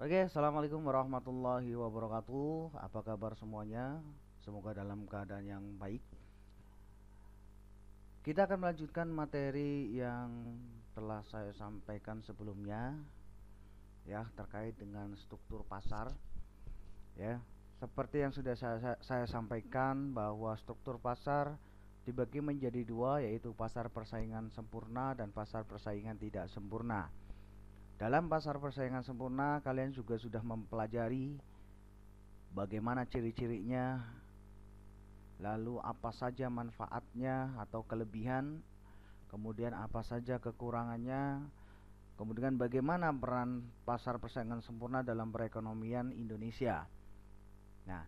Oke, assalamualaikum warahmatullahi wabarakatuh. Apa kabar semuanya? Semoga dalam keadaan yang baik. Kita akan melanjutkan materi yang telah saya sampaikan sebelumnya, ya, terkait dengan struktur pasar. Ya, seperti yang sudah saya sampaikan bahwa struktur pasar dibagi menjadi dua, yaitu pasar persaingan sempurna dan pasar persaingan tidak sempurna. Dalam pasar persaingan sempurna, kalian juga sudah mempelajari bagaimana ciri-cirinya, lalu apa saja manfaatnya atau kelebihan, kemudian apa saja kekurangannya, kemudian bagaimana peran pasar persaingan sempurna dalam perekonomian Indonesia. Nah,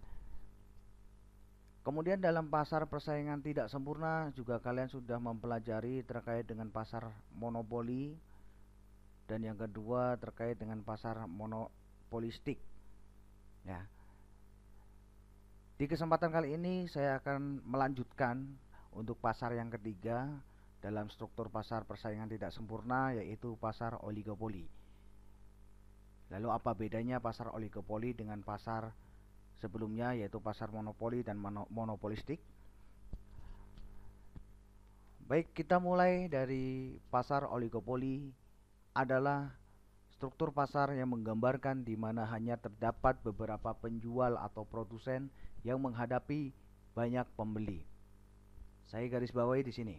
kemudian dalam pasar persaingan tidak sempurna juga kalian sudah mempelajari terkait dengan pasar monopoli, dan yang kedua terkait dengan pasar monopolistik. Ya, di kesempatan kali ini saya akan melanjutkan untuk pasar yang ketiga dalam struktur pasar persaingan tidak sempurna, yaitu pasar oligopoli. Lalu apa bedanya pasar oligopoli dengan pasar sebelumnya, yaitu pasar monopoli dan monopolistik? Baik, kita mulai dari pasar oligopoli. Adalah struktur pasar yang menggambarkan di mana hanya terdapat beberapa penjual atau produsen yang menghadapi banyak pembeli. Saya garis bawahi di sini.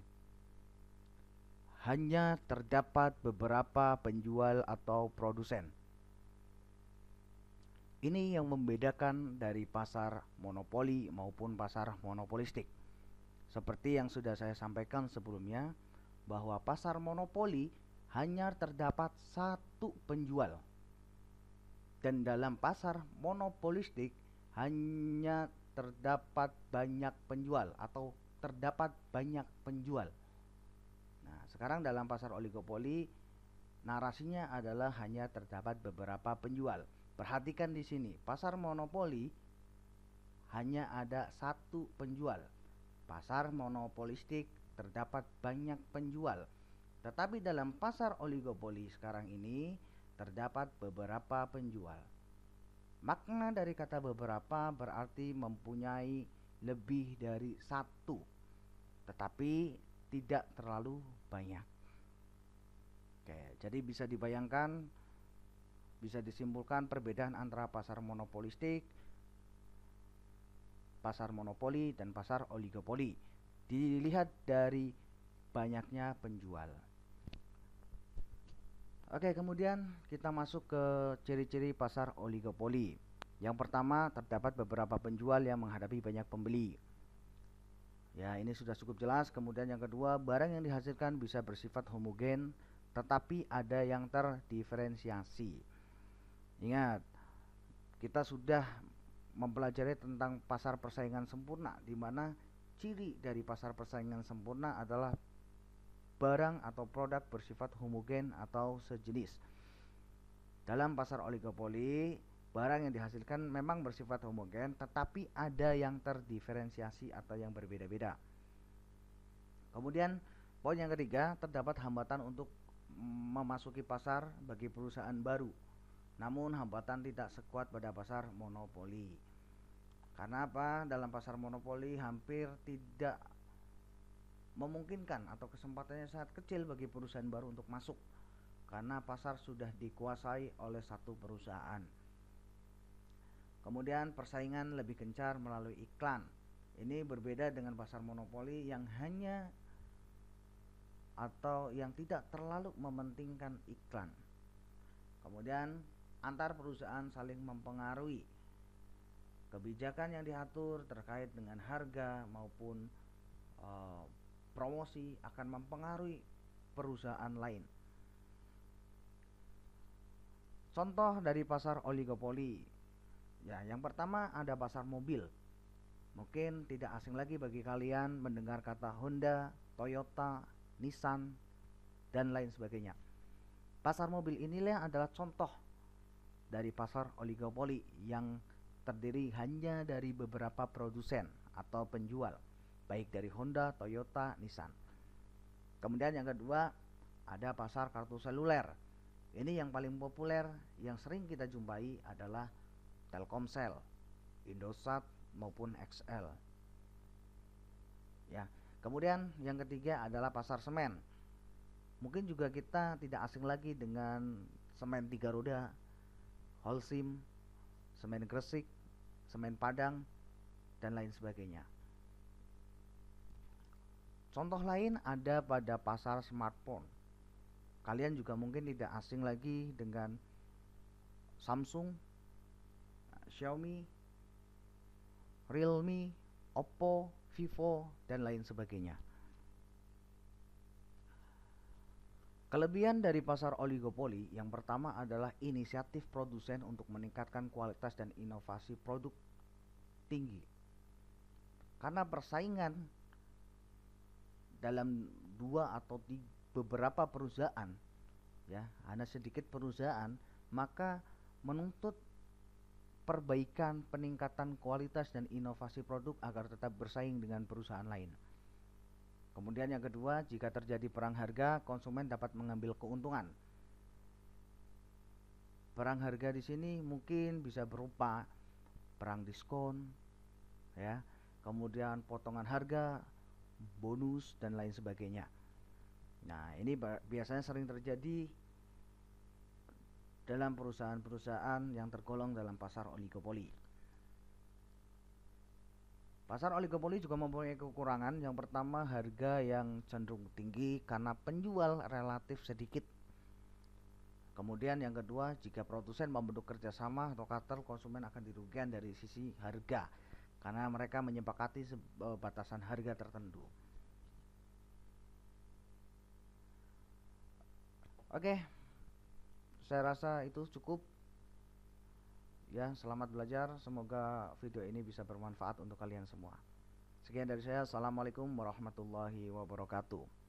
Hanya terdapat beberapa penjual atau produsen. Ini yang membedakan dari pasar monopoli maupun pasar monopolistik. Seperti yang sudah saya sampaikan sebelumnya, bahwa pasar monopoli hanya terdapat satu penjual. Dan dalam pasar monopolistik hanya terdapat banyak penjual atau terdapat banyak penjual. Nah, sekarang dalam pasar oligopoli narasinya adalah hanya terdapat beberapa penjual. Perhatikan di sini, pasar monopoli hanya ada satu penjual. Pasar monopolistik terdapat banyak penjual. Tetapi dalam pasar oligopoli sekarang ini terdapat beberapa penjual. Makna dari kata beberapa berarti mempunyai lebih dari satu, tetapi tidak terlalu banyak. Oke, jadi bisa dibayangkan, bisa disimpulkan perbedaan antara pasar monopolistik, pasar monopoli, dan pasar oligopoli. Dilihat dari banyaknya penjual. Oke, kemudian kita masuk ke ciri-ciri pasar oligopoli. Yang pertama, terdapat beberapa penjual yang menghadapi banyak pembeli. Ya, ini sudah cukup jelas. Kemudian yang kedua, barang yang dihasilkan bisa bersifat homogen, tetapi ada yang terdiferensiasi. Ingat, kita sudah mempelajari tentang pasar persaingan sempurna, di mana ciri dari pasar persaingan sempurna adalah barang atau produk bersifat homogen atau sejenis. Dalam pasar oligopoli, barang yang dihasilkan memang bersifat homogen, tetapi ada yang terdiferensiasi atau yang berbeda-beda. Kemudian poin yang ketiga, terdapat hambatan untuk memasuki pasar bagi perusahaan baru. Namun hambatan tidak sekuat pada pasar monopoli. Karena apa? Dalam pasar monopoli hampir tidak memungkinkan atau kesempatannya sangat kecil bagi perusahaan baru untuk masuk, karena pasar sudah dikuasai oleh satu perusahaan. Kemudian persaingan lebih gencar melalui iklan. Ini berbeda dengan pasar monopoli yang hanya atau yang tidak terlalu mementingkan iklan. Kemudian antar perusahaan saling mempengaruhi. Kebijakan yang diatur terkait dengan harga maupun promosi akan mempengaruhi perusahaan lain. Contoh dari pasar oligopoli. Ya, yang pertama ada pasar mobil. Mungkin tidak asing lagi bagi kalian mendengar kata Honda, Toyota, Nissan, dan lain sebagainya. Pasar mobil inilah adalah contoh dari pasar oligopoli yang terdiri hanya dari beberapa produsen atau penjual, baik dari Honda, Toyota, Nissan. Kemudian yang kedua, ada pasar kartu seluler. Ini yang paling populer yang sering kita jumpai adalah Telkomsel, Indosat maupun XL. Ya. Kemudian yang ketiga adalah pasar semen. Mungkin juga kita tidak asing lagi dengan semen 3 roda, Holcim, semen Gresik, semen Padang, dan lain sebagainya. Contoh lain ada pada pasar smartphone. Kalian juga mungkin tidak asing lagi dengan Samsung, Xiaomi, Realme, Oppo, Vivo, dan lain sebagainya. Kelebihan dari pasar oligopoli yang pertama adalah inisiatif produsen untuk meningkatkan kualitas dan inovasi produk tinggi. Karena persaingan dalam dua atau beberapa perusahaan, ya, hanya sedikit perusahaan, maka menuntut perbaikan, peningkatan kualitas dan inovasi produk agar tetap bersaing dengan perusahaan lain. Kemudian yang kedua, jika terjadi perang harga, konsumen dapat mengambil keuntungan. Perang harga di sini mungkin bisa berupa perang diskon, ya, kemudian potongan harga, bonus, dan lain sebagainya. Nah, ini biasanya sering terjadi dalam perusahaan-perusahaan yang tergolong dalam pasar oligopoli. Pasar oligopoli juga mempunyai kekurangan. Yang pertama, harga yang cenderung tinggi karena penjual relatif sedikit. Kemudian yang kedua, jika produsen membentuk kerjasama atau kartel, konsumen akan dirugikan dari sisi harga karena mereka menyepakati batasan harga tertentu. Oke, saya rasa itu cukup. Ya, selamat belajar. Semoga video ini bisa bermanfaat untuk kalian semua. Sekian dari saya. Assalamualaikum warahmatullahi wabarakatuh.